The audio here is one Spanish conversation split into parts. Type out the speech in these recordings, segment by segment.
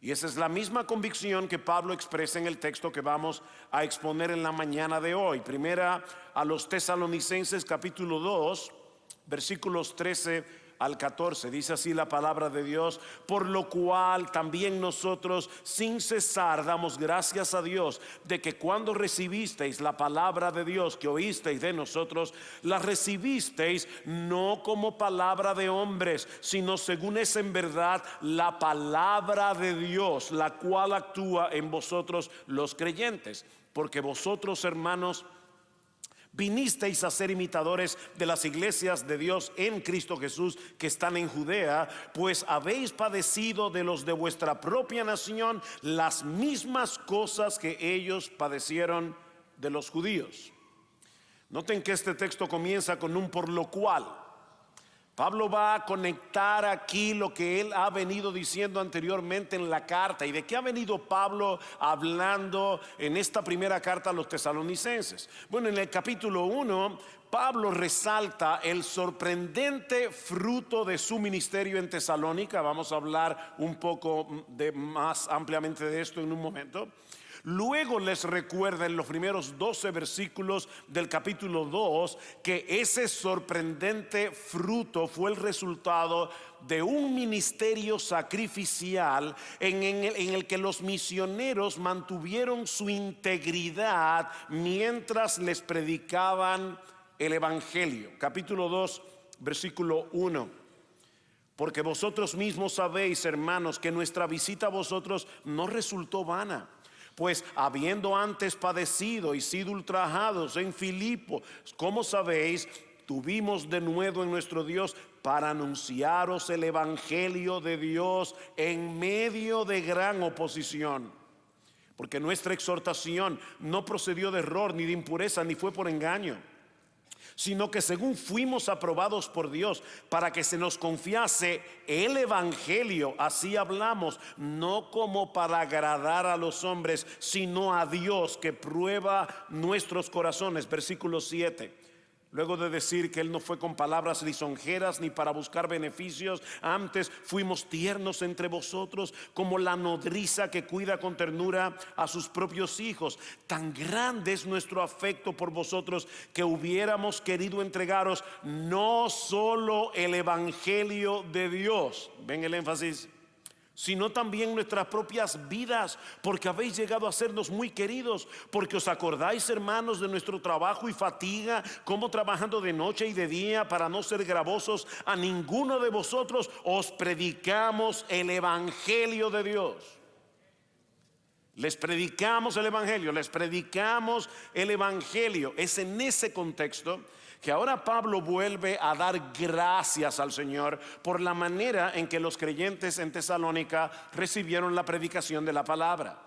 Y esa es la misma convicción que Pablo expresa en el texto que vamos a exponer en la mañana de hoy. Primera a los Tesalonicenses capítulo 2, versículos 13 al 14. Dice así la palabra de Dios: por lo cual también nosotros sin cesar damos gracias a Dios de que cuando recibisteis la palabra de Dios que oísteis de nosotros, la recibisteis no como palabra de hombres, sino según es en verdad la palabra de Dios, la cual actúa en vosotros los creyentes. Porque vosotros, hermanos, vinisteis a ser imitadores de las iglesias de Dios en Cristo Jesús que están en Judea, pues habéis padecido de los de vuestra propia nación las mismas cosas que ellos padecieron de los judíos. Noten que este texto comienza con un por lo cual. Pablo va a conectar aquí lo que él ha venido diciendo anteriormente en la carta. ¿Y de qué ha venido Pablo hablando en esta primera carta a los tesalonicenses? Bueno, en el capítulo 1, Pablo resalta el sorprendente fruto de su ministerio en Tesalónica. Vamos a hablar un poco más ampliamente de esto en un momento. Luego les recuerda en los primeros 12 versículos del capítulo 2 que ese sorprendente fruto fue el resultado de un ministerio sacrificial en el que los misioneros mantuvieron su integridad mientras les predicaban el evangelio. Capítulo 2, versículo 1. Porque vosotros mismos sabéis, hermanos, que nuestra visita a vosotros no resultó vana. Pues habiendo antes padecido y sido ultrajados en Filipo, como sabéis, tuvimos de nuevo en nuestro Dios para anunciaros el evangelio de Dios en medio de gran oposición. Porque nuestra exhortación no procedió de error, ni de impureza, ni fue por engaño, sino que según fuimos aprobados por Dios para que se nos confiase el evangelio, así hablamos, no como para agradar a los hombres, sino a Dios que prueba nuestros corazones. Versículo 7. Luego de decir que Él no fue con palabras lisonjeras ni para buscar beneficios, antes fuimos tiernos entre vosotros como la nodriza que cuida con ternura a sus propios hijos. Tan grande es nuestro afecto por vosotros que hubiéramos querido entregaros no solo el evangelio de Dios, ven el énfasis, sino también nuestras propias vidas, porque habéis llegado a sernos muy queridos, porque os acordáis, hermanos, de nuestro trabajo y fatiga, como trabajando de noche y de día para no ser gravosos a ninguno de vosotros, os predicamos el evangelio de Dios. Les predicamos el evangelio, les predicamos el evangelio. Es en ese contexto que ahora Pablo vuelve a dar gracias al Señor por la manera en que los creyentes en Tesalónica recibieron la predicación de la palabra.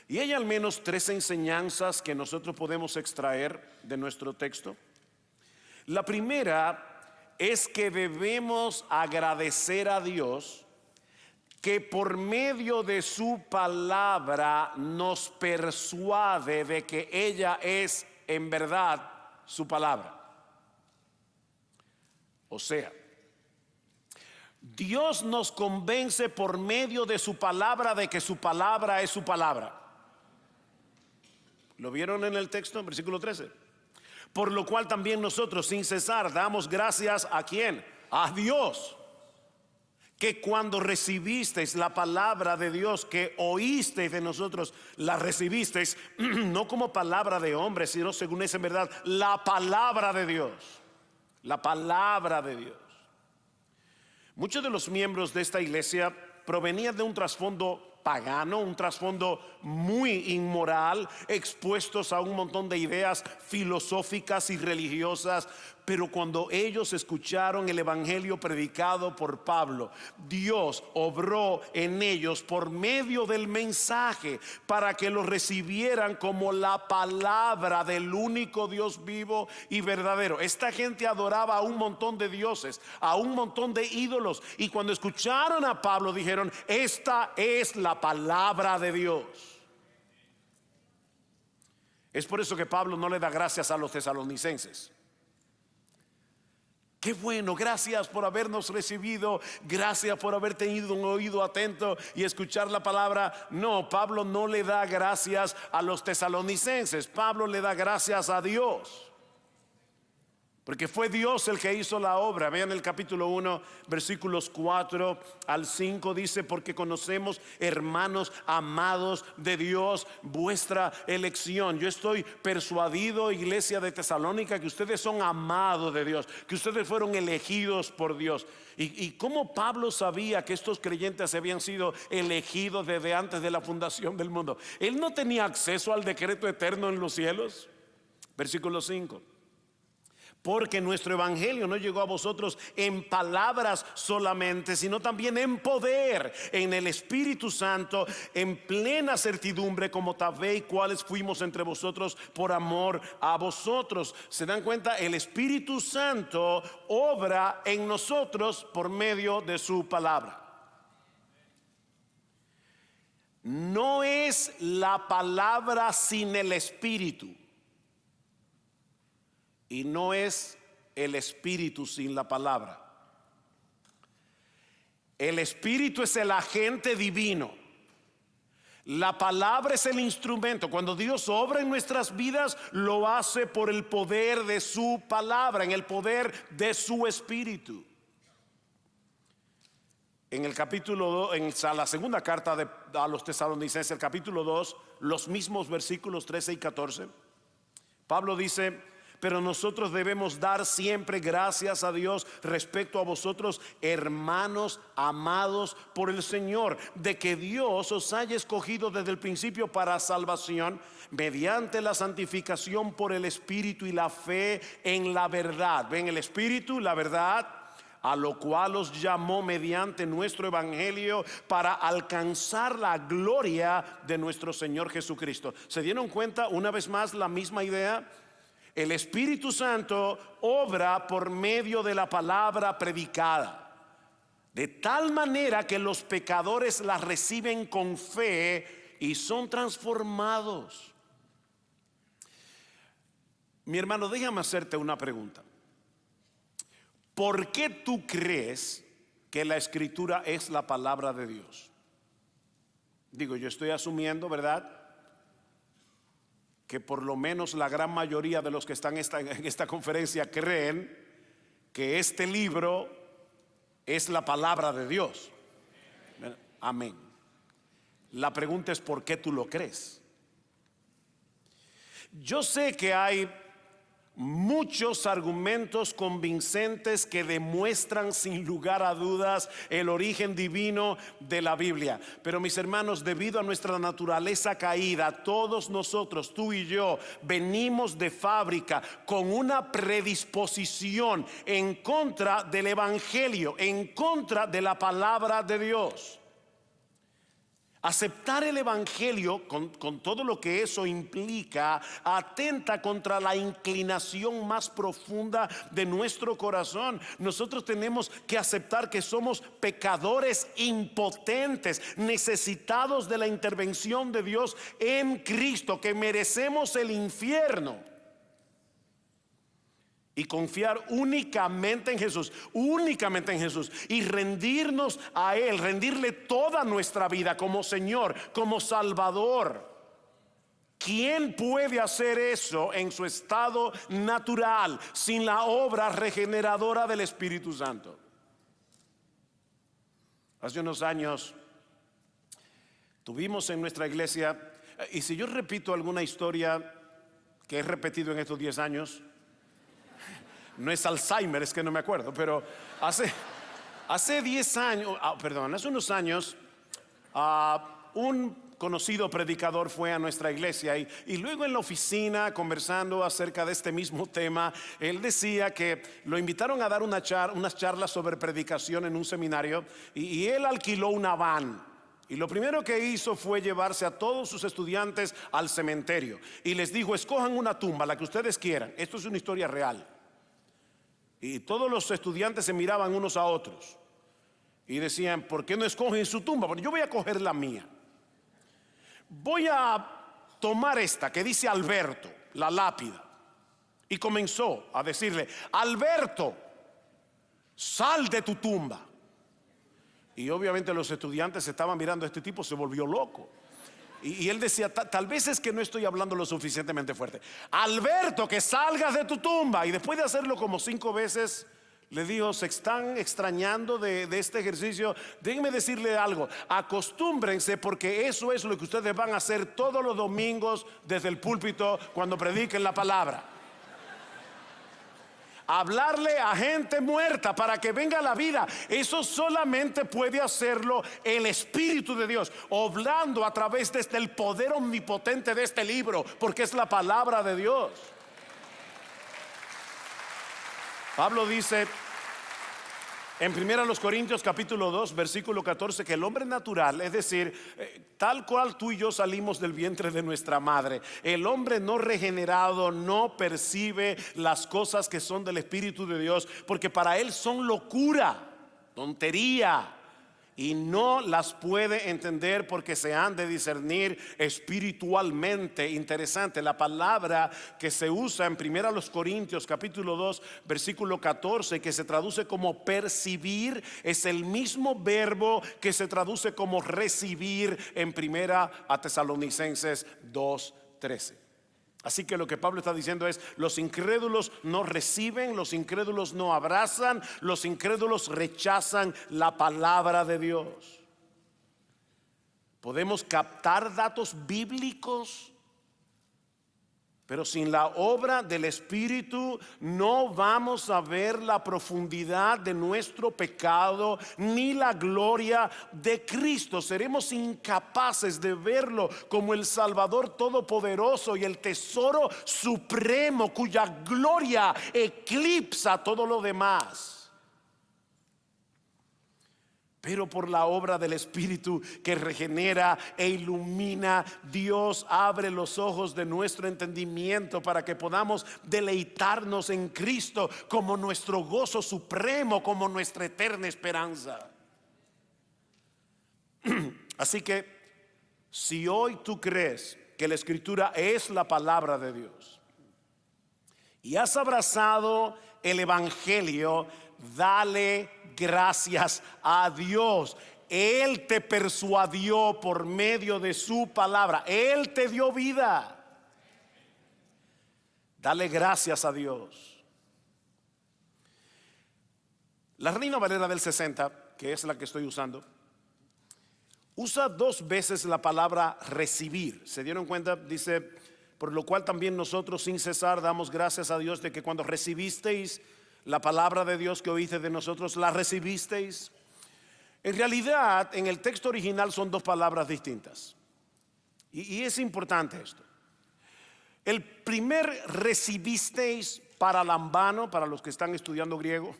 Y hay al menos 3 enseñanzas que nosotros podemos extraer de nuestro texto. La primera es que debemos agradecer a Dios que por medio de su palabra nos persuade de que ella es en verdad su palabra. O sea, Dios nos convence por medio de su palabra de que su palabra es su palabra. ¿Lo vieron en el texto en versículo 13? Por lo cual también nosotros sin cesar damos gracias ¿a quién? A Dios, que cuando recibisteis la palabra de Dios que oísteis de nosotros, la recibisteis no como palabra de hombre, sino según es en verdad la palabra de Dios. La palabra de Dios. Muchos de los miembros de esta iglesia provenían de un trasfondo pagano, un trasfondo muy inmoral, expuestos a un montón de ideas filosóficas y religiosas. Pero cuando ellos escucharon el evangelio predicado por Pablo, Dios obró en ellos por medio del mensaje para que lo recibieran como la palabra del único Dios vivo y verdadero. Esta gente adoraba a un montón de dioses, a un montón de ídolos, y cuando escucharon a Pablo dijeron: esta es la palabra de Dios. Es por eso que Pablo no le da gracias a los tesalonicenses. Qué bueno, gracias por habernos recibido, gracias por haber tenido un oído atento y escuchar la palabra. No, Pablo no le da gracias a los tesalonicenses, Pablo le da gracias a Dios. Porque fue Dios el que hizo la obra. Vean el capítulo 1, versículos 4 al 5. Dice: porque conocemos, hermanos amados de Dios, vuestra elección. Yo estoy persuadido, iglesia de Tesalónica, que ustedes son amados de Dios, que ustedes fueron elegidos por Dios. ¿Y cómo Pablo sabía que estos creyentes habían sido elegidos desde antes de la fundación del mundo? Él no tenía acceso al decreto eterno en los cielos. Versículo 5. Porque nuestro evangelio no llegó a vosotros en palabras solamente, sino también en poder, en el Espíritu Santo, en plena certidumbre, como sabéis cuáles fuimos entre vosotros por amor a vosotros. ¿Se dan cuenta? El Espíritu Santo obra en nosotros por medio de su palabra. No es la palabra sin el Espíritu. Y no es el Espíritu sin la palabra. El Espíritu es el agente divino. La palabra es el instrumento. Cuando Dios obra en nuestras vidas, lo hace por el poder de su palabra, en el poder de su Espíritu. En el capítulo 2, en la segunda carta a los tesalonicenses, el capítulo 2, los mismos versículos 13 y 14, Pablo dice: pero nosotros debemos dar siempre gracias a Dios respecto a vosotros, hermanos amados por el Señor, de que Dios os haya escogido desde el principio para salvación, mediante la santificación por el Espíritu y la fe en la verdad. Ven, el Espíritu, la verdad, a lo cual os llamó mediante nuestro evangelio para alcanzar la gloria de nuestro Señor Jesucristo. ¿Se dieron cuenta una vez más la misma idea? El Espíritu Santo obra por medio de la palabra predicada, de tal manera que los pecadores la reciben con fe y son transformados. Mi hermano, déjame hacerte una pregunta. ¿Por qué tú crees que la Escritura es la palabra de Dios? Digo, yo estoy asumiendo, ¿verdad?, que por lo menos la gran mayoría de los que están en esta conferencia creen que este libro es la palabra de Dios. Amén. La pregunta es: ¿por qué tú lo crees? Yo sé que hay muchos argumentos convincentes que demuestran sin lugar a dudas el origen divino de la Biblia. Pero mis hermanos, debido a nuestra naturaleza caída, todos nosotros, tú y yo, venimos de fábrica con una predisposición en contra del Evangelio, en contra de la palabra de Dios. Aceptar el Evangelio con todo lo que eso implica atenta contra la inclinación más profunda de nuestro corazón. Nosotros tenemos que aceptar que somos pecadores impotentes, necesitados de la intervención de Dios en Cristo, que merecemos el infierno. Y confiar únicamente en Jesús, y rendirnos a Él, rendirle toda nuestra vida como Señor, como Salvador. ¿Quién puede hacer eso en su estado natural sin la obra regeneradora del Espíritu Santo? Hace unos años tuvimos en nuestra iglesia, y si yo repito alguna historia que he repetido en estos 10 años, no es Alzheimer, es que no me acuerdo, pero hace 10 años, hace unos años, un conocido predicador fue a nuestra iglesia y luego en la oficina, conversando acerca de este mismo tema, él decía que lo invitaron a dar unas charlas sobre predicación en un seminario, y él alquiló una van. Y lo primero que hizo fue llevarse a todos sus estudiantes al cementerio y les dijo: escojan una tumba, la que ustedes quieran. Esto es una historia real. Y todos los estudiantes se miraban unos a otros y decían: ¿por qué no escogen su tumba? Porque yo voy a coger la mía. Voy a tomar esta que dice Alberto, la lápida. Y comenzó a decirle: Alberto, sal de tu tumba. Y obviamente los estudiantes estaban mirando, este tipo se volvió loco. Y él decía, tal vez es que no estoy hablando lo suficientemente fuerte. Alberto, que salgas de tu tumba. Y después de hacerlo como 5 veces, le dijo, se están extrañando de este ejercicio. Déjenme decirle algo, acostúmbrense, porque eso es lo que ustedes van a hacer todos los domingos desde el púlpito cuando prediquen la palabra. Hablarle a gente muerta para que venga a la vida. Eso solamente puede hacerlo el Espíritu de Dios, obrando a través de el poder omnipotente de este libro, porque es la palabra de Dios. Pablo dice en 1 Corintios capítulo 2 versículo 14 que el hombre natural, es decir, tal cual tú y yo salimos del vientre de nuestra madre, el hombre no regenerado no percibe las cosas que son del Espíritu de Dios, porque para él son locura, tontería, y no las puede entender porque se han de discernir espiritualmente. Interesante, la palabra que se usa en 1 Corintios capítulo 2 versículo 14, que se traduce como percibir, es el mismo verbo que se traduce como recibir en 1 Tesalonicenses 2:13. Así que lo que Pablo está diciendo es, los incrédulos no reciben, los incrédulos no abrazan, los incrédulos rechazan la palabra de Dios. Podemos captar datos bíblicos, pero sin la obra del Espíritu no vamos a ver la profundidad de nuestro pecado ni la gloria de Cristo. Seremos incapaces de verlo como el Salvador todopoderoso y el tesoro supremo cuya gloria eclipsa todo lo demás. Pero por la obra del Espíritu que regenera e ilumina, Dios abre los ojos de nuestro entendimiento para que podamos deleitarnos en Cristo como nuestro gozo supremo, como nuestra eterna esperanza. Así que si hoy tú crees que la Escritura es la palabra de Dios y has abrazado el Evangelio, dale gracias a Dios. Él te persuadió por medio de su palabra. Él te dio vida. Dale gracias a Dios. La Reina Valera del 60, que es la que estoy usando, usa 2 veces la palabra recibir. ¿Se dieron cuenta? Dice, por lo cual también nosotros sin cesar damos gracias a Dios de que cuando recibisteis la palabra de Dios que oíste de nosotros, la recibisteis. En realidad, en el texto original son 2 palabras distintas. Y es importante esto. El primer recibisteis paralambano, para los que están estudiando griego,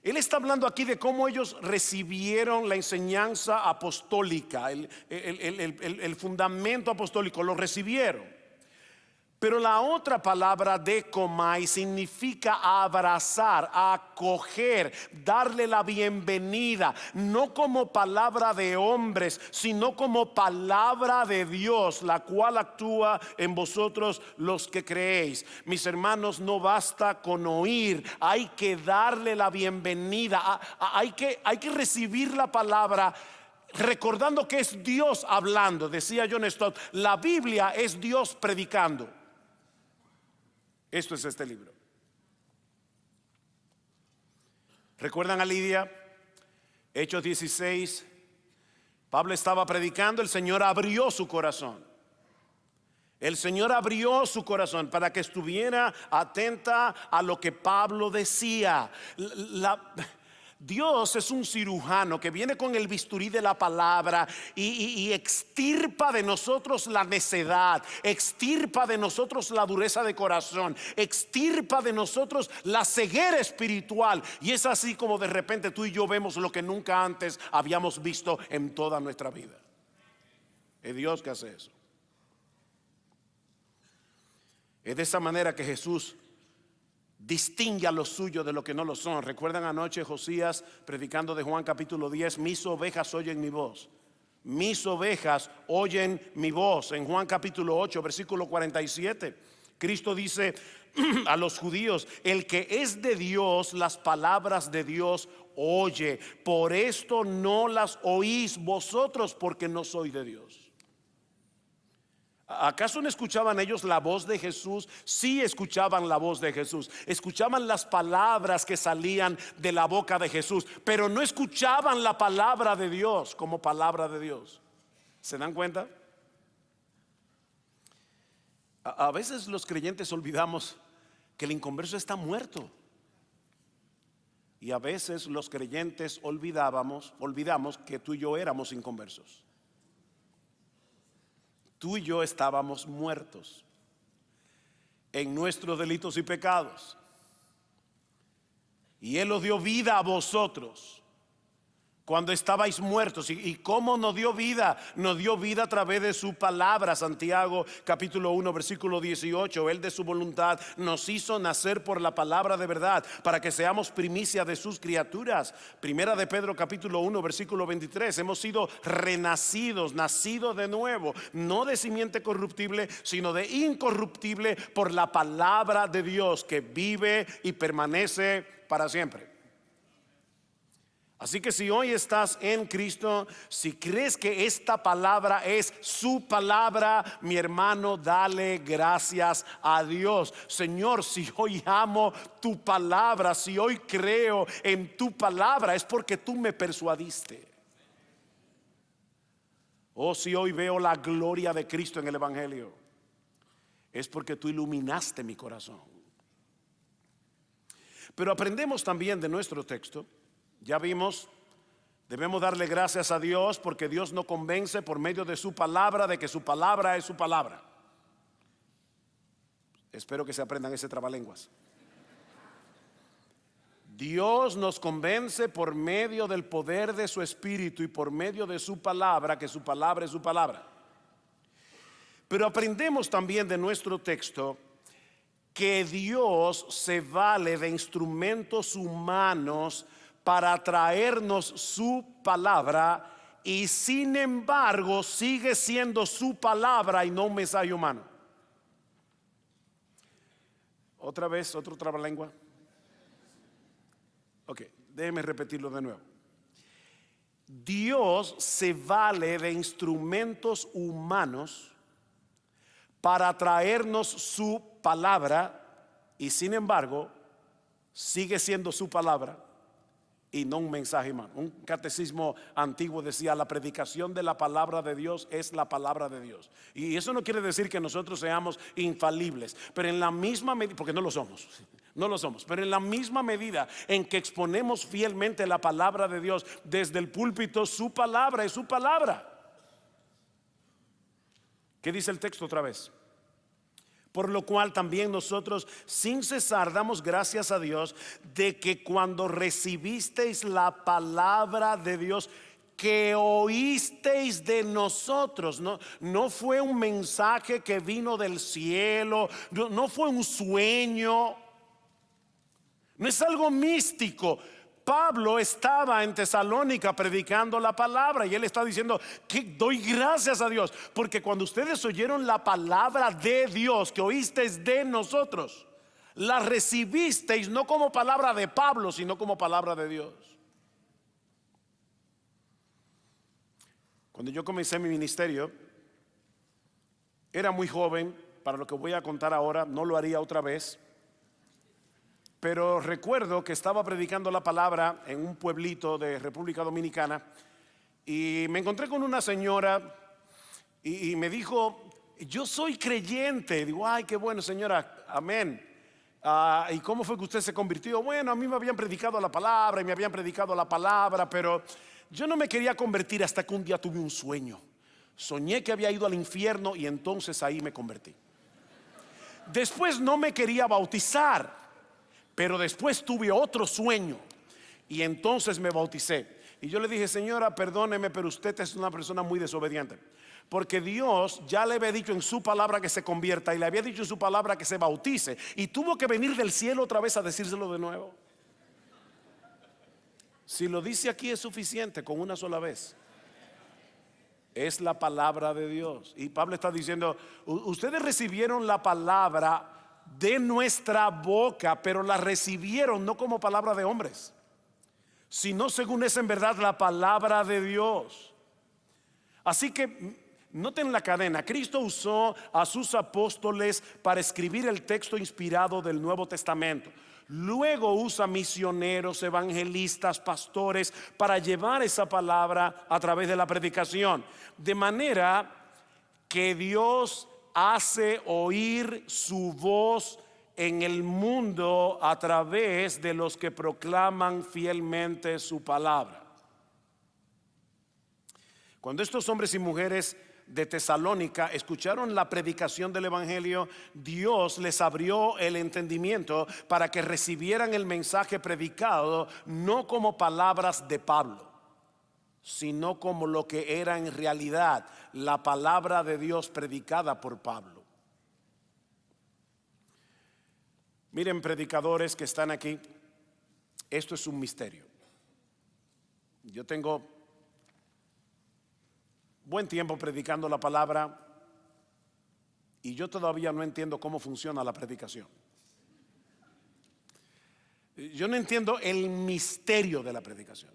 él está hablando aquí de cómo ellos recibieron la enseñanza apostólica, el fundamento apostólico, lo recibieron. Pero la otra palabra dekomai significa abrazar, acoger, darle la bienvenida, no como palabra de hombres, sino como palabra de Dios, la cual actúa en vosotros los que creéis. Mis hermanos, no basta con oír, hay que darle la bienvenida, hay que recibir la palabra, recordando que es Dios hablando. Decía John Stott, la Biblia es Dios predicando. Esto es este libro. ¿Recuerdan a Lidia? Hechos 16. Pablo estaba predicando, el Señor abrió su corazón. El Señor abrió su corazón para que estuviera atenta a lo que Pablo decía. Dios es un cirujano que viene con el bisturí de la palabra y extirpa de nosotros la necedad, extirpa de nosotros la dureza de corazón, extirpa de nosotros la ceguera espiritual. Y es así como de repente tú y yo vemos lo que nunca antes habíamos visto en toda nuestra vida. Es Dios que hace eso. Es de esa manera que Jesús distingue a los suyos de lo que no lo son. Recuerdan anoche Josías predicando de Juan capítulo 10, mis ovejas oyen mi voz. Mis ovejas oyen mi voz. En Juan capítulo 8 versículo 47, Cristo dice, a los judíos: el que es de Dios, las palabras de Dios oye. Por esto no las oís vosotros, porque no soy de Dios. ¿Acaso no escuchaban ellos la voz de Jesús? Sí, escuchaban la voz de Jesús, escuchaban las palabras que salían de la boca de Jesús, pero no escuchaban la palabra de Dios como palabra de Dios. ¿Se dan cuenta? A veces los creyentes olvidamos que el inconverso está muerto. Y a veces los creyentes olvidamos que tú y yo éramos inconversos. Tú y yo estábamos muertos en nuestros delitos y pecados, y Él os dio vida a vosotros cuando estabais muertos. ¿Y cómo nos dio vida? Nos dio vida a través de su palabra. Santiago capítulo 1 versículo 18: Él de su voluntad nos hizo nacer por la palabra de verdad, para que seamos primicia de sus criaturas. Primera de Pedro capítulo 1 versículo 23: hemos sido renacidos, nacidos de nuevo, no de simiente corruptible, sino de incorruptible, por la palabra de Dios, que vive y permanece para siempre. Así que si hoy estás en Cristo, si crees que esta palabra es su palabra, mi hermano, dale gracias a Dios. Señor, si hoy amo tu palabra, si hoy creo en tu palabra, es porque tú me persuadiste. O si hoy veo la gloria de Cristo en el Evangelio, es porque tú iluminaste mi corazón. Pero aprendemos también de nuestro texto. Ya vimos, debemos darle gracias a Dios porque Dios nos convence por medio de su palabra de que su palabra es su palabra. Espero que se aprendan ese trabalenguas. Dios nos convence por medio del poder de su Espíritu y por medio de su palabra, que su palabra es su palabra. Pero aprendemos también de nuestro texto que Dios se vale de instrumentos humanos para traernos su palabra, y sin embargo sigue siendo su palabra y no un mensaje humano. Otra vez, otro trabalengua. Ok, déjeme repetirlo de nuevo. Dios se vale de instrumentos humanos para traernos su palabra, y sin embargo sigue siendo su palabra y no un mensaje humano. Un catecismo antiguo decía: la predicación de la palabra de Dios es la palabra de Dios. Y eso no quiere decir que nosotros seamos infalibles, pero en la misma medida, porque no lo somos, pero en la misma medida en que exponemos fielmente la palabra de Dios desde el púlpito, su palabra es su palabra. ¿Qué dice el texto otra vez? Por lo cual también nosotros sin cesar damos gracias a Dios de que cuando recibisteis la palabra de Dios que oísteis de nosotros, no fue un mensaje que vino del cielo, no fue un sueño, no es algo místico. Pablo estaba en Tesalónica predicando la palabra, y él está diciendo que doy gracias a Dios porque cuando ustedes oyeron la palabra de Dios que oísteis de nosotros, la recibisteis no como palabra de Pablo, sino como palabra de Dios. Cuando yo comencé mi ministerio, era muy joven para lo que voy a contar ahora, no lo haría otra vez. Pero recuerdo que estaba predicando la palabra en un pueblito de República Dominicana, y me encontré con una señora y me dijo: yo soy creyente. Digo: ay, qué bueno, señora, amén. ¿Y cómo fue que usted se convirtió? Bueno, a mí me habían predicado la palabra y me habían predicado la palabra, pero yo no me quería convertir hasta que un día tuve un sueño. Soñé que había ido al infierno y entonces ahí me convertí. Después no me quería bautizar, pero después tuve otro sueño y entonces me bauticé. Y yo le dije: señora, perdóneme, pero usted es una persona muy desobediente, porque Dios ya le había dicho en su palabra que se convierta y le había dicho en su palabra que se bautice, y tuvo que venir del cielo otra vez a decírselo de nuevo. Si lo dice aquí es suficiente con una sola vez. Es la palabra de Dios. Y Pablo está diciendo: ustedes recibieron la palabra de nuestra boca, pero la recibieron no como palabra de hombres, sino según es en verdad la palabra de Dios. Así que noten la cadena. Cristo usó a sus apóstoles para escribir el texto inspirado del Nuevo Testamento. Luego usa misioneros, evangelistas, pastores para llevar esa palabra a través de la predicación. De manera que Dios hace oír su voz en el mundo a través de los que proclaman fielmente su palabra. Cuando estos hombres y mujeres de Tesalónica escucharon la predicación del evangelio, Dios les abrió el entendimiento para que recibieran el mensaje predicado no como palabras de Pablo, sino como lo que era en realidad la palabra de Dios predicada por Pablo. Miren, predicadores que están aquí, esto es un misterio. Yo tengo buen tiempo predicando la palabra y yo todavía no entiendo cómo funciona la predicación. Yo no entiendo el misterio de la predicación.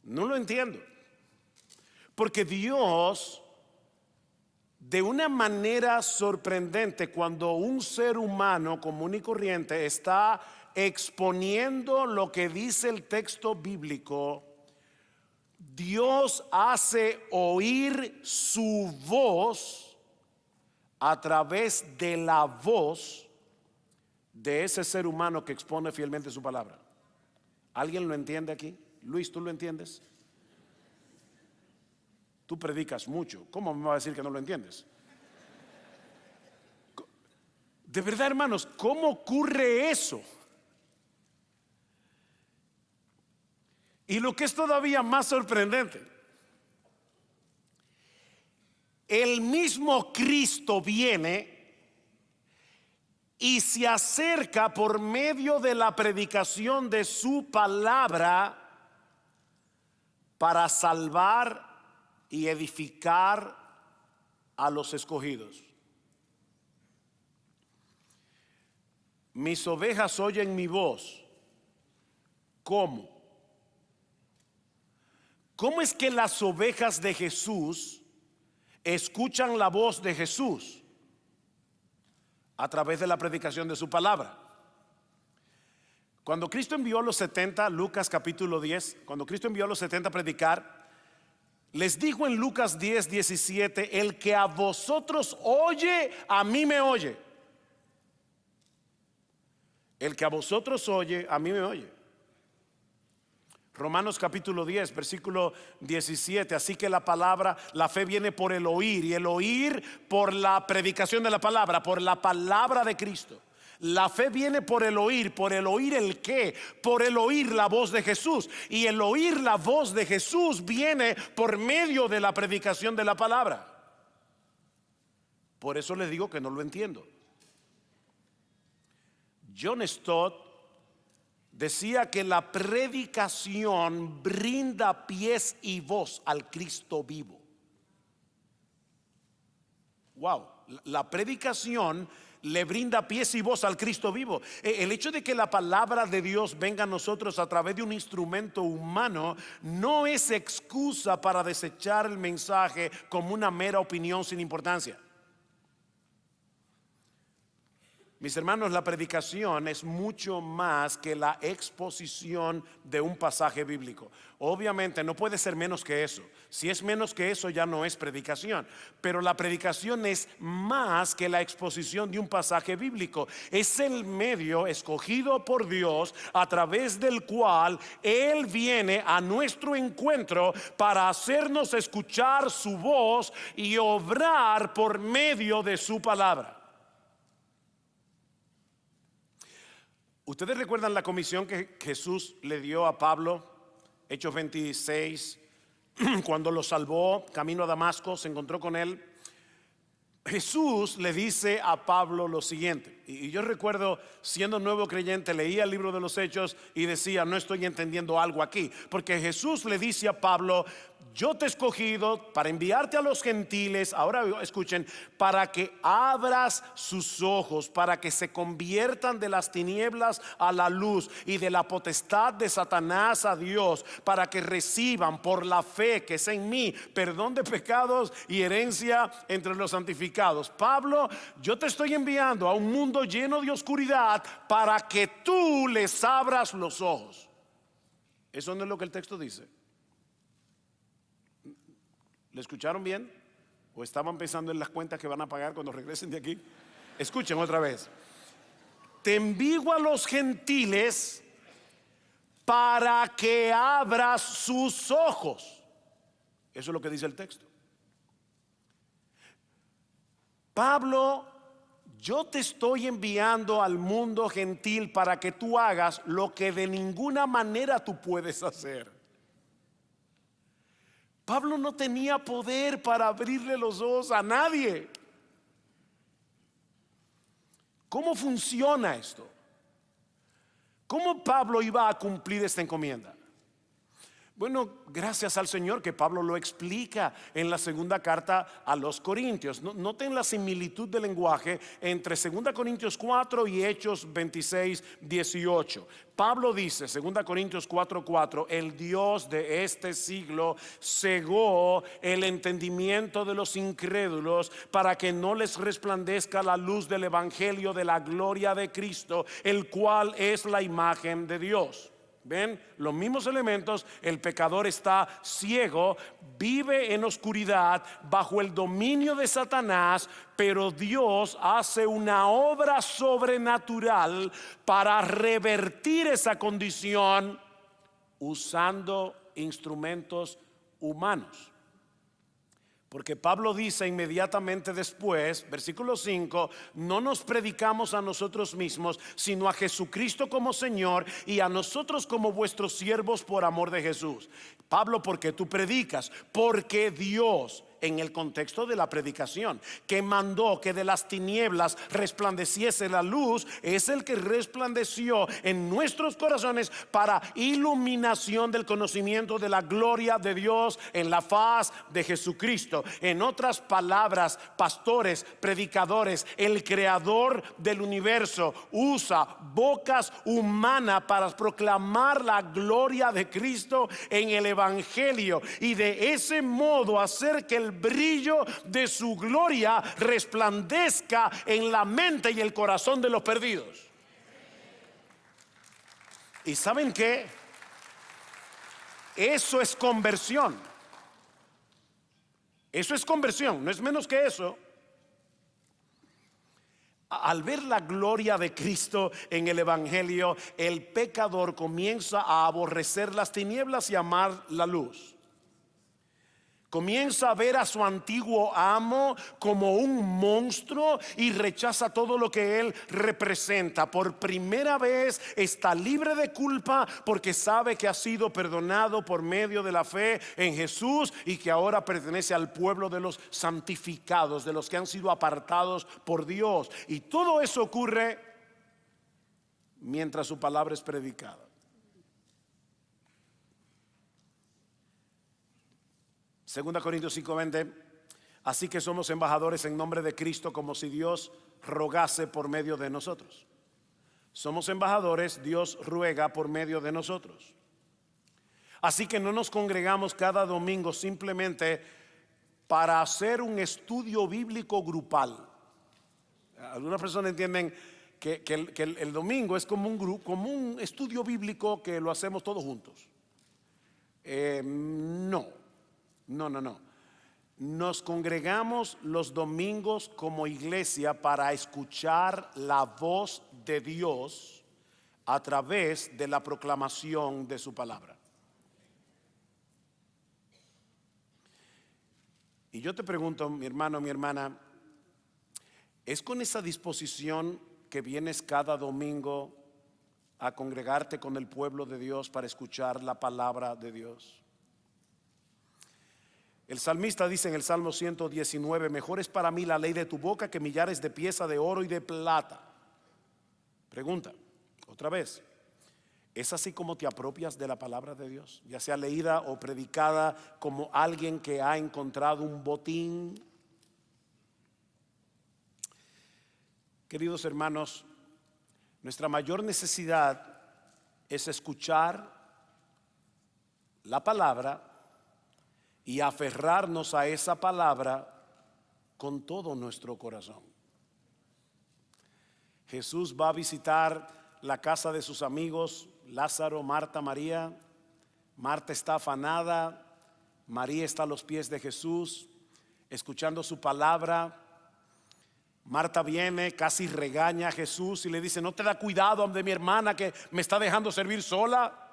No lo entiendo. Porque Dios, de una manera sorprendente, cuando un ser humano común y corriente está exponiendo lo que dice el texto bíblico, Dios hace oír su voz a través de la voz de ese ser humano que expone fielmente su palabra. ¿Alguien lo entiende aquí? Luis, ¿tú lo entiendes? Tú predicas mucho. ¿Cómo me va a decir que no lo entiendes? De verdad, hermanos, ¿cómo ocurre eso? Y lo que es todavía más sorprendente, el mismo Cristo viene y se acerca por medio de la predicación de su palabra para salvar y edificar a los escogidos. Mis ovejas oyen mi voz. ¿Cómo? ¿Cómo es que las ovejas de Jesús escuchan la voz de Jesús? A través de la predicación de su palabra. Cuando Cristo envió a los 70, Lucas capítulo 10, cuando Cristo envió a los 70 a predicar, les dijo en Lucas 10, 17, el que a vosotros oye, a mí me oye. El que a vosotros oye, a mí me oye. Romanos capítulo 10, versículo 17. Así que la palabra, la fe viene por el oír, y el oír por la predicación de la palabra, por la palabra de Cristo. La fe viene por el oír el qué, por el oír la voz de Jesús. Y el oír la voz de Jesús viene por medio de la predicación de la palabra. Por eso les digo que no lo entiendo. John Stott decía que la predicación brinda pies y voz al Cristo vivo. Wow, la predicación le brinda pies y voz al Cristo vivo. El hecho de que la palabra de Dios venga a nosotros a través de un instrumento humano no es excusa para desechar el mensaje como una mera opinión sin importancia. Mis hermanos, la predicación es mucho más que la exposición de un pasaje bíblico. Obviamente no puede ser menos que eso. Si es menos que eso, ya no es predicación. Pero la predicación es más que la exposición de un pasaje bíblico. Es el medio escogido por Dios a través del cual Él viene a nuestro encuentro para hacernos escuchar su voz y obrar por medio de su palabra. ¿Ustedes recuerdan la comisión que Jesús le dio a Pablo? Hechos 26, cuando lo salvó, camino a Damasco, se encontró con él. Jesús le dice a Pablo lo siguiente, Y yo recuerdo, siendo nuevo creyente, leía el libro de los Hechos y decía, no estoy entendiendo algo aquí, porque Jesús le dice a Pablo, yo te he escogido para enviarte a los gentiles, ahora escuchen, para que abras sus ojos, para que se conviertan de las tinieblas a la luz y de la potestad de Satanás a Dios, para que reciban por la fe que es en mí perdón de pecados y herencia entre los santificados. Pablo, yo te estoy enviando a un mundo lleno de oscuridad para que tú les abras los ojos. Eso no es lo que el texto dice. ¿Le escucharon bien? ¿O estaban pensando en las cuentas que van a pagar cuando regresen de aquí? Escuchen otra vez. Te envío a los gentiles para que abras sus ojos. Eso es lo que dice el texto. Pablo, yo te estoy enviando al mundo gentil para que tú hagas lo que de ninguna manera tú puedes hacer. Pablo no tenía poder para abrirle los ojos a nadie. ¿Cómo funciona esto? ¿Cómo Pablo iba a cumplir esta encomienda? Bueno, gracias al Señor que Pablo lo explica en la segunda carta a los Corintios. Noten la similitud de lenguaje entre 2 Corintios 4 y Hechos 26, 18. Pablo dice, 2 Corintios 4:4, el Dios de este siglo cegó el entendimiento de los incrédulos para que no les resplandezca la luz del evangelio de la gloria de Cristo, el cual es la imagen de Dios. ¿Ven? Los mismos elementos. El pecador está ciego, vive en oscuridad bajo el dominio de Satanás, pero Dios hace una obra sobrenatural para revertir esa condición usando instrumentos humanos. Porque Pablo dice inmediatamente después, versículo 5, no nos predicamos a nosotros mismos, sino a Jesucristo como Señor y a nosotros como vuestros siervos por amor de Jesús. Pablo, ¿por qué tú predicas? Porque Dios, en el contexto de la predicación, que mandó que de las tinieblas resplandeciese la luz, es el que resplandeció en nuestros corazones para iluminación del conocimiento de la gloria de Dios en la faz de Jesucristo. En otras palabras, pastores, predicadores, el creador del universo usa bocas humanas para proclamar la gloria de Cristo en el evangelio y de ese modo hacer que el brillo de su gloria resplandezca en la mente y el corazón de los perdidos. ¿Y saben qué? Eso es conversión. Eso es conversión, no es menos que eso. Al ver la gloria de Cristo en el evangelio, el pecador comienza a aborrecer las tinieblas y amar la luz. Comienza a ver a su antiguo amo como un monstruo y rechaza todo lo que él representa. Por primera vez está libre de culpa porque sabe que ha sido perdonado por medio de la fe en Jesús y que ahora pertenece al pueblo de los santificados, de los que han sido apartados por Dios. Y todo eso ocurre mientras su palabra es predicada. 2 Corintios 5:20, así que somos embajadores en nombre de Cristo como si Dios rogase por medio de nosotros. Somos embajadores, Dios ruega por medio de nosotros. Así que no nos congregamos cada domingo simplemente para hacer un estudio bíblico grupal. Algunas personas entienden que el domingo es como un grupo, como un estudio bíblico que lo hacemos todos juntos. No. Nos congregamos los domingos como iglesia para escuchar la voz de Dios a través de la proclamación de su palabra. Y yo te pregunto, mi hermano, mi hermana, ¿es con esa disposición que vienes cada domingo a congregarte con el pueblo de Dios para escuchar la palabra de Dios? El salmista dice en el Salmo 119, mejor es para mí la ley de tu boca que millares de piezas de oro y de plata. Pregunta, otra vez, ¿es así como te apropias de la palabra de Dios? Ya sea leída o predicada como alguien que ha encontrado un botín. Queridos hermanos, nuestra mayor necesidad es escuchar la palabra y aferrarnos a esa palabra con todo nuestro corazón. Jesús va a visitar la casa de sus amigos, Lázaro, Marta, María. Marta está afanada, María está a los pies de Jesús, escuchando su palabra. Marta viene, casi regaña a Jesús y le dice: ¿no te da cuidado de mi hermana que me está dejando servir sola?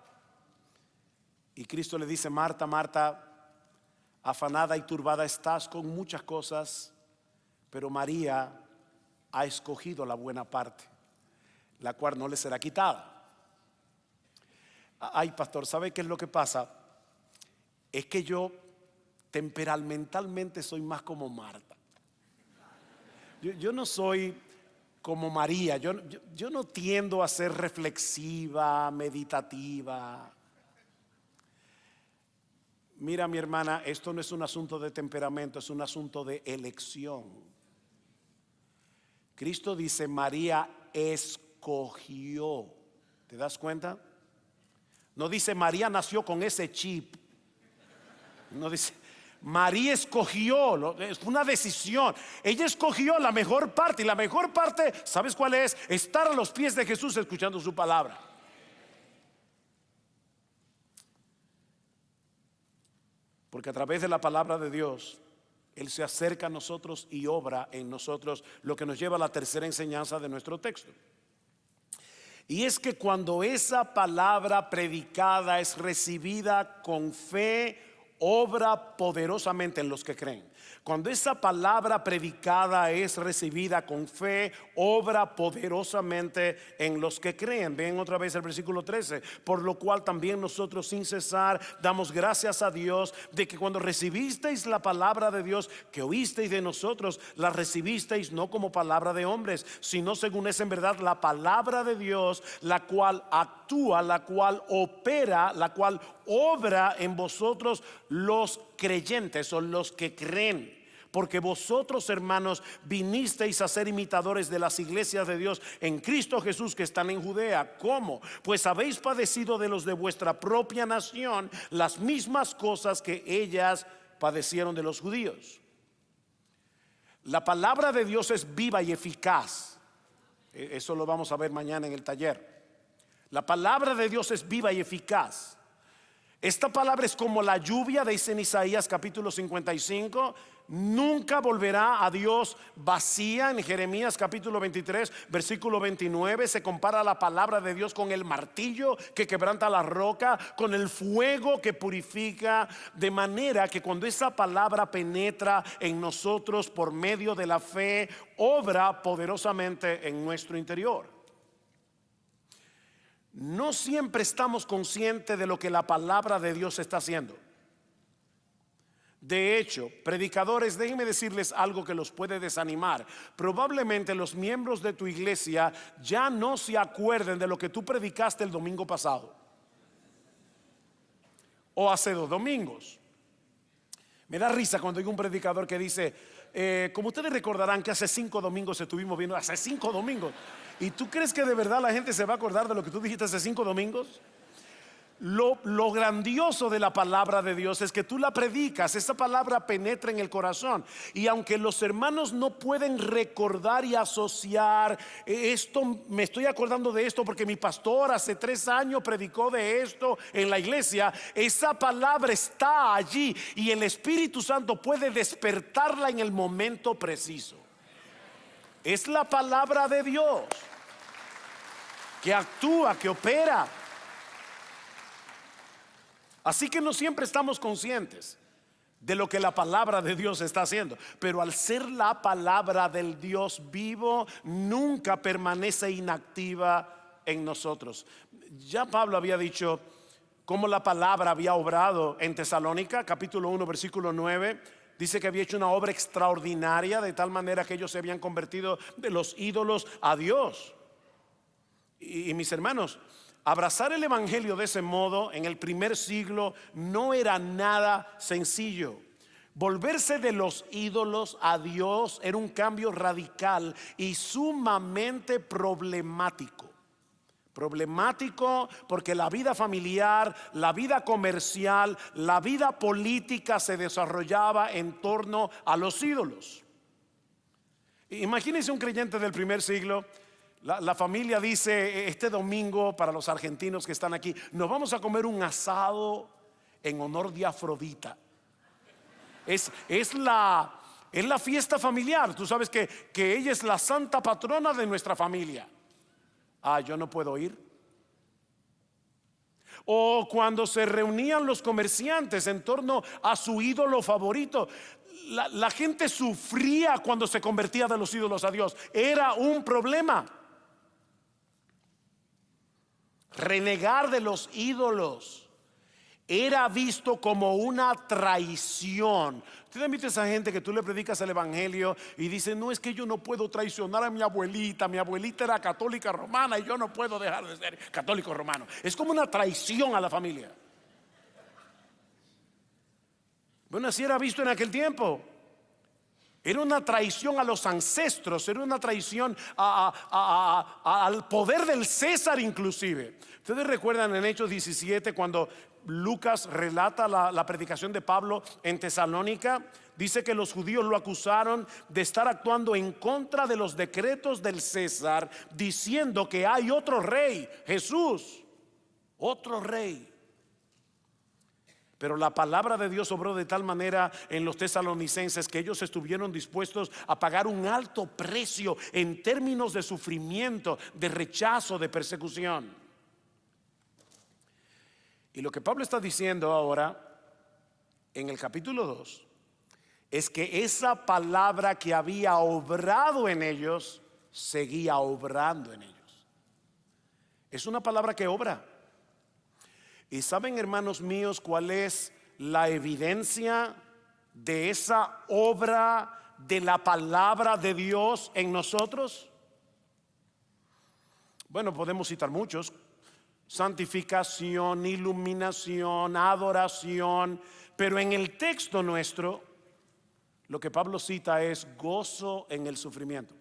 Y Cristo le dice: Marta, Marta, afanada y turbada estás con muchas cosas, pero María ha escogido la buena parte, la cual no le será quitada. Ay, pastor, ¿sabe qué es lo que pasa? Es que yo temperamentalmente soy más como Marta. Yo no soy como María. Yo no tiendo a ser reflexiva, meditativa. Mira, mi hermana, esto no es un asunto de temperamento, es un asunto de elección. Cristo dice: María escogió. ¿Te das cuenta? No dice María nació con ese chip. No dice María escogió, es una decisión. Ella escogió la mejor parte, y la mejor parte, ¿sabes cuál es? Estar a los pies de Jesús escuchando su palabra. Porque a través de la palabra de Dios Él se acerca a nosotros y obra en nosotros, lo que nos lleva a la tercera enseñanza de nuestro texto. Y es que cuando esa palabra predicada es recibida con fe, obra poderosamente en los que creen. Cuando esa palabra predicada es recibida con fe, obra poderosamente en los que creen. Ven otra vez el versículo 13. Por lo cual también nosotros sin cesar damos gracias a Dios de que cuando recibisteis la palabra de Dios que oísteis de nosotros, la recibisteis no como palabra de hombres, sino según es en verdad la palabra de Dios, la cual actúa, la cual opera, la cual obra en vosotros los creyentes o los que creen. Porque vosotros, hermanos, vinisteis a ser imitadores de las iglesias de Dios en Cristo Jesús que están en Judea. ¿Cómo? Pues habéis padecido de los de vuestra propia nación las mismas cosas que ellas padecieron de los judíos. La palabra de Dios es viva y eficaz. Eso lo vamos a ver mañana en el taller. La palabra de Dios es viva y eficaz. Esta palabra es como la lluvia, dice en Isaías capítulo 55. Nunca volverá a Dios vacía. En Jeremías capítulo 23 versículo 29 se compara la palabra de Dios con el martillo que quebranta la roca, con el fuego que purifica. De manera que cuando esa palabra penetra en nosotros por medio de la fe, obra poderosamente en nuestro interior. No siempre estamos conscientes de lo que la palabra de Dios está haciendo. De hecho, predicadores, déjenme decirles algo que los puede desanimar. Probablemente los miembros de tu iglesia ya no se acuerden de lo que tú predicaste el domingo pasado o hace 2 domingos. Me da risa cuando hay un predicador que dice: como ustedes recordarán que hace 5 domingos estuvimos viendo, hace 5 domingos. ¿Y tú crees que de verdad la gente se va a acordar de lo que tú dijiste hace 5 domingos? Lo grandioso de la palabra de Dios es que tú la predicas, esa palabra penetra en el corazón. Y aunque los hermanos no pueden recordar y asociar esto, me estoy acordando de esto porque mi pastor hace 3 años predicó de esto en la iglesia, esa palabra está allí y el Espíritu Santo puede despertarla en el momento preciso. Es la palabra de Dios que actúa, que opera. Así que no siempre estamos conscientes de lo que la palabra de Dios está haciendo, pero al ser la palabra del Dios vivo, nunca permanece inactiva en nosotros. Ya Pablo había dicho cómo la palabra había obrado en Tesalónica, capítulo 1, versículo 9. Dice que había hecho una obra extraordinaria, de tal manera que ellos se habían convertido de los ídolos a Dios. Y mis hermanos, abrazar el evangelio de ese modo en el primer siglo no era nada sencillo. Volverse de los ídolos a Dios era un cambio radical y sumamente problemático. Problemático porque la vida familiar, la vida comercial, la vida política se desarrollaba en torno a los ídolos. Imagínense un creyente del primer siglo. La familia dice: este domingo, para los argentinos que están aquí, nos vamos a comer un asado en honor de Afrodita. Es la fiesta familiar. Tú sabes que ella es la santa patrona de nuestra familia. Yo no puedo ir. O cuando se reunían los comerciantes en torno a su ídolo favorito, la gente sufría cuando se convertía de los ídolos a Dios. Era un problema. Renegar de los ídolos era visto como una traición. Usted ha visto a esa gente que tú le predicas el evangelio y dice: no, es que yo no puedo traicionar a mi abuelita era católica romana y yo no puedo dejar de ser católico romano. Es como una traición a la familia. Bueno, así era visto en aquel tiempo. Era una traición a los ancestros, era una traición al poder del César inclusive. Ustedes recuerdan en Hechos 17 cuando Lucas relata la predicación de Pablo en Tesalónica. Dice que los judíos lo acusaron de estar actuando en contra de los decretos del César, diciendo que hay otro rey, Jesús, otro rey. Pero la palabra de Dios obró de tal manera en los tesalonicenses que ellos estuvieron dispuestos a pagar un alto precio en términos de sufrimiento, de rechazo, de persecución. Y lo que Pablo está diciendo ahora en el capítulo 2 es que esa palabra que había obrado en ellos seguía obrando en ellos. Es una palabra que obra. Y saben, hermanos míos, cuál es la evidencia de esa obra de la palabra de Dios en nosotros. Bueno, podemos citar muchos: santificación, iluminación, adoración. Pero en el texto nuestro, lo que Pablo cita es gozo en el sufrimiento.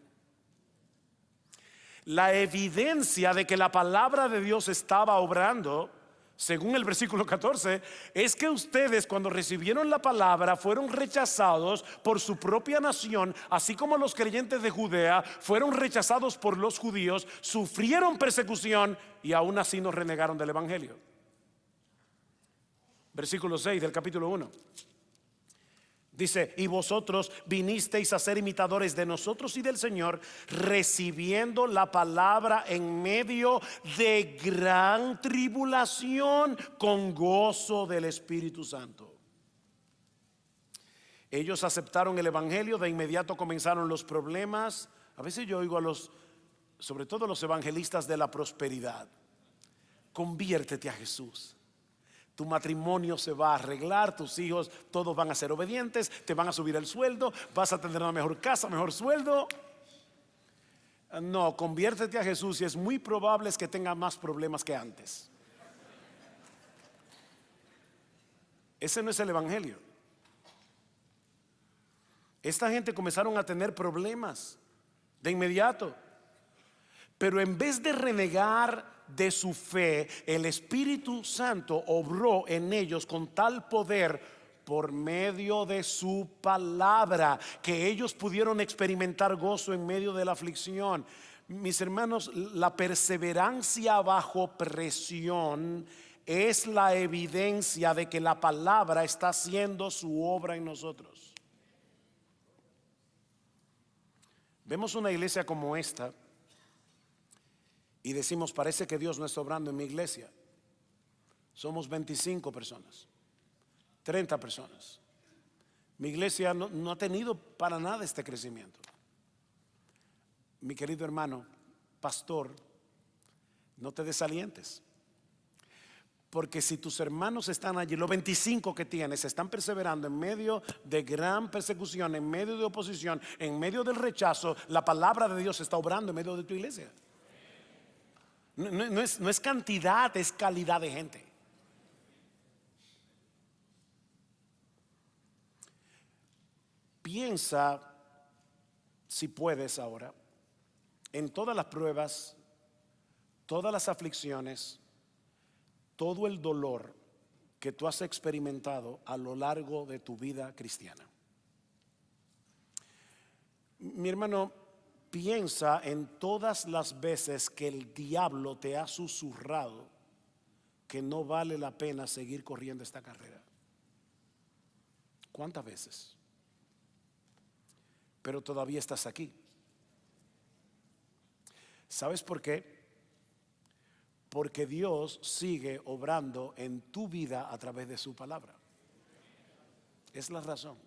La evidencia de que la palabra de Dios estaba obrando, según el versículo 14, es que ustedes, cuando recibieron la palabra, fueron rechazados por su propia nación, así como los creyentes de Judea fueron rechazados por los judíos, sufrieron persecución y aún así no renegaron del evangelio. Versículo 6 del capítulo 1 dice: y vosotros vinisteis a ser imitadores de nosotros y del Señor, recibiendo la palabra en medio de gran tribulación, con gozo del Espíritu Santo. Ellos aceptaron el evangelio, de inmediato comenzaron los problemas. A veces yo oigo sobre todo los evangelistas de la prosperidad: conviértete a Jesús, tu matrimonio se va a arreglar, tus hijos todos van a ser obedientes, te van a subir el sueldo, vas a tener una mejor casa, mejor sueldo. No, conviértete a Jesús y es muy probable que tenga más problemas que antes. Ese no es el evangelio. Esta gente comenzaron a tener problemas de inmediato, pero en vez de renegar de su fe, el Espíritu Santo obró en ellos con tal poder por medio de su palabra que ellos pudieron experimentar gozo en medio de la aflicción. Mis hermanos, la perseverancia bajo presión es la evidencia de que la palabra está haciendo su obra en nosotros. Vemos una iglesia como esta y decimos: parece que Dios no está obrando en mi iglesia. Somos 25 personas, 30 personas. Mi iglesia no ha tenido para nada este crecimiento. Mi querido hermano, pastor, no te desalientes. Porque si tus hermanos están allí, los 25 que tienes, están perseverando en medio de gran persecución, en medio de oposición, en medio del rechazo, la palabra de Dios está obrando en medio de tu iglesia. No es cantidad, es calidad de gente. Piensa, si puedes ahora, en todas las pruebas, todas las aflicciones, todo el dolor que tú has experimentado a lo largo de tu vida cristiana. Mi hermano, piensa en todas las veces que el diablo te ha susurrado que no vale la pena seguir corriendo esta carrera. ¿Cuántas veces? Pero todavía estás aquí. ¿Sabes por qué? Porque Dios sigue obrando en tu vida a través de su palabra. Es la razón.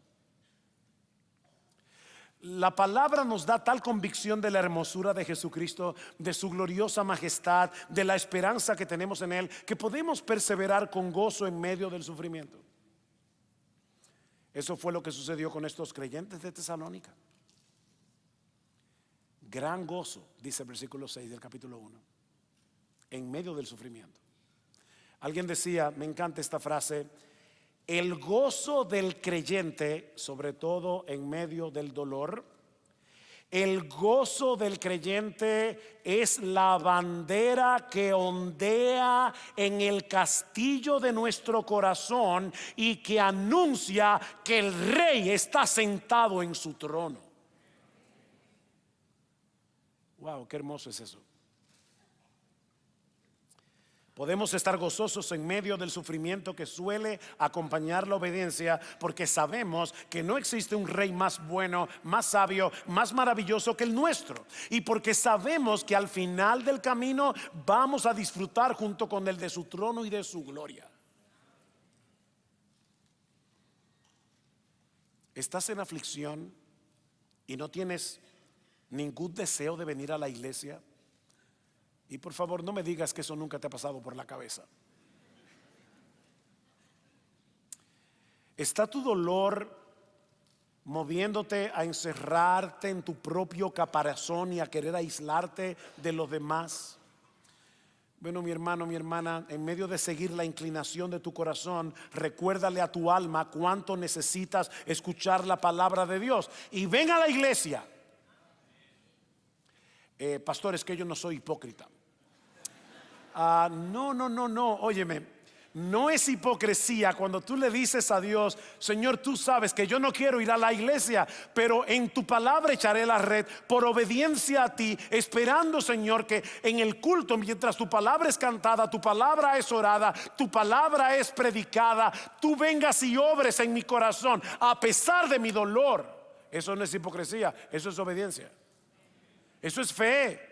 La palabra nos da tal convicción de la hermosura de Jesucristo, de su gloriosa majestad, de la esperanza que tenemos en Él, que podemos perseverar con gozo en medio del sufrimiento. Eso fue lo que sucedió con estos creyentes de Tesalónica. Gran gozo, dice el versículo 6 del capítulo 1, en medio del sufrimiento. Alguien decía, me encanta esta frase: el gozo del creyente, sobre todo en medio del dolor, el gozo del creyente es la bandera que ondea en el castillo de nuestro corazón y que anuncia que el Rey está sentado en su trono. Wow, qué hermoso es eso. Podemos estar gozosos en medio del sufrimiento que suele acompañar la obediencia, porque sabemos que no existe un rey más bueno, más sabio, más maravilloso que el nuestro. Y porque sabemos que al final del camino vamos a disfrutar junto con el de su trono y de su gloria. ¿Estás en aflicción y no tienes ningún deseo de venir a la iglesia? Y por favor, no me digas que eso nunca te ha pasado por la cabeza. ¿Está tu dolor moviéndote a encerrarte en tu propio caparazón y a querer aislarte de los demás? Bueno, mi hermano, mi hermana, en medio de seguir la inclinación de tu corazón, recuérdale a tu alma cuánto necesitas escuchar la palabra de Dios. Y ven a la iglesia. Pastor, es que yo no soy hipócrita. No, óyeme, no es hipocresía cuando tú le dices a Dios: Señor, tú sabes que yo no quiero ir a la iglesia, pero en tu palabra echaré la red por obediencia a ti, esperando, Señor, que en el culto, mientras tu palabra es cantada, tu palabra es orada, tu palabra es predicada, tú vengas y obres en mi corazón a pesar de mi dolor. Eso no es hipocresía, eso es obediencia. Eso es fe.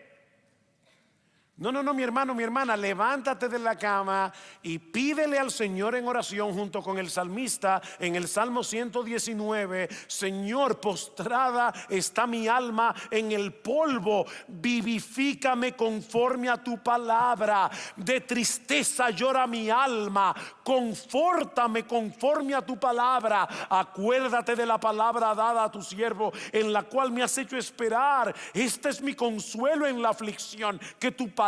No, mi hermano, mi hermana, levántate de la cama y pídele al Señor en oración junto con el salmista en el Salmo 119: Señor, postrada está mi alma en el polvo, vivifícame conforme a tu palabra. De tristeza llora mi alma, confórtame conforme a tu palabra. Acuérdate de la palabra dada a tu siervo, en la cual me has hecho esperar. Este es mi consuelo en la aflicción, que tu palabra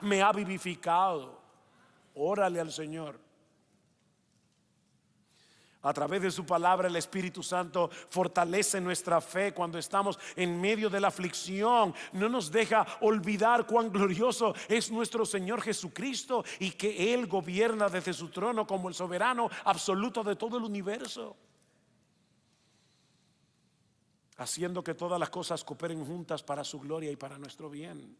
me ha vivificado. Órale al Señor. A través de su palabra, el Espíritu Santo fortalece nuestra fe cuando estamos en medio de la aflicción. No nos deja olvidar cuán glorioso es nuestro Señor Jesucristo y que Él gobierna desde su trono como el soberano absoluto de todo el universo, haciendo que todas las cosas cooperen juntas para su gloria y para nuestro bien.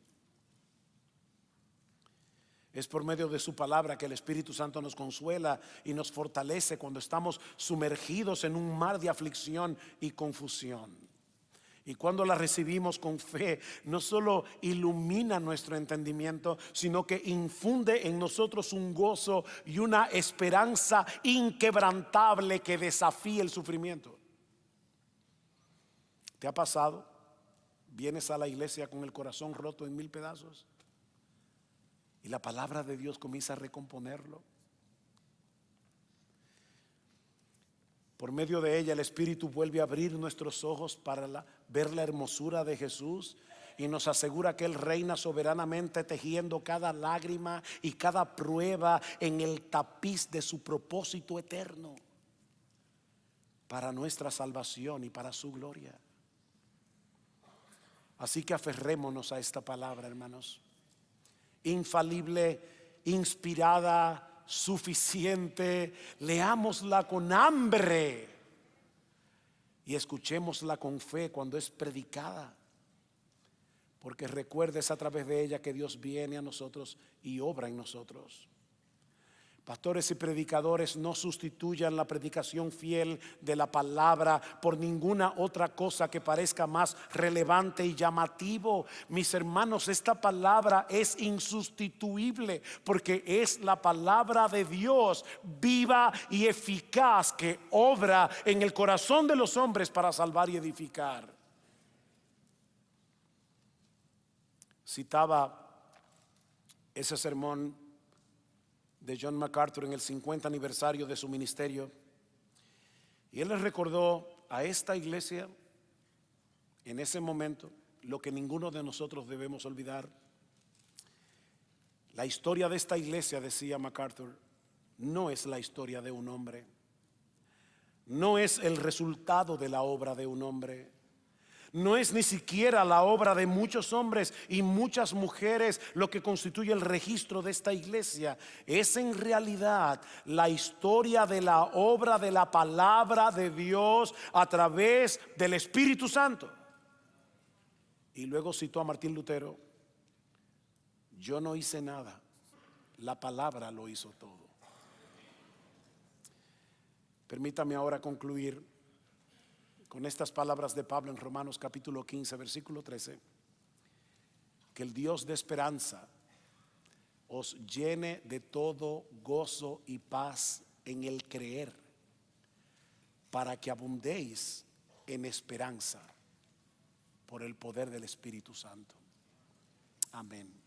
Es por medio de su palabra que el Espíritu Santo nos consuela y nos fortalece cuando estamos sumergidos en un mar de aflicción y confusión. Y cuando la recibimos con fe, no solo ilumina nuestro entendimiento, sino que infunde en nosotros un gozo y una esperanza inquebrantable que desafía el sufrimiento. ¿Te ha pasado? Vienes a la iglesia con el corazón roto en 1000 pedazos y la palabra de Dios comienza a recomponerlo. Por medio de ella el Espíritu vuelve a abrir nuestros ojos para ver la hermosura de Jesús y nos asegura que Él reina soberanamente, tejiendo cada lágrima y cada prueba en el tapiz de su propósito eterno para nuestra salvación y para su gloria. Así que aferrémonos a esta palabra, hermanos. Infalible, inspirada, suficiente. Leámosla con hambre y escuchémosla con fe cuando es predicada, porque recuerdes a través de ella que Dios viene a nosotros y obra en nosotros. Pastores y predicadores, no sustituyan la predicación fiel de la palabra por ninguna otra cosa que parezca más relevante y llamativo. Mis hermanos, esta palabra es insustituible porque es la palabra de Dios, viva y eficaz, que obra en el corazón de los hombres para salvar y edificar. Citaba ese sermón de John MacArthur en el 50 aniversario de su ministerio, y él les recordó a esta iglesia en ese momento lo que ninguno de nosotros debemos olvidar. La historia de esta iglesia, decía MacArthur, no es la historia de un hombre, no es el resultado de la obra de un hombre, no es ni siquiera la obra de muchos hombres y muchas mujeres lo que constituye el registro de esta iglesia. Es en realidad la historia de la obra de la palabra de Dios a través del Espíritu Santo. Y luego citó a Martín Lutero: yo no hice nada, la palabra lo hizo todo. Permítame ahora concluir con estas palabras de Pablo en Romanos capítulo 15, versículo 13. Que el Dios de esperanza os llene de todo gozo y paz en el creer, para que abundéis en esperanza por el poder del Espíritu Santo. Amén.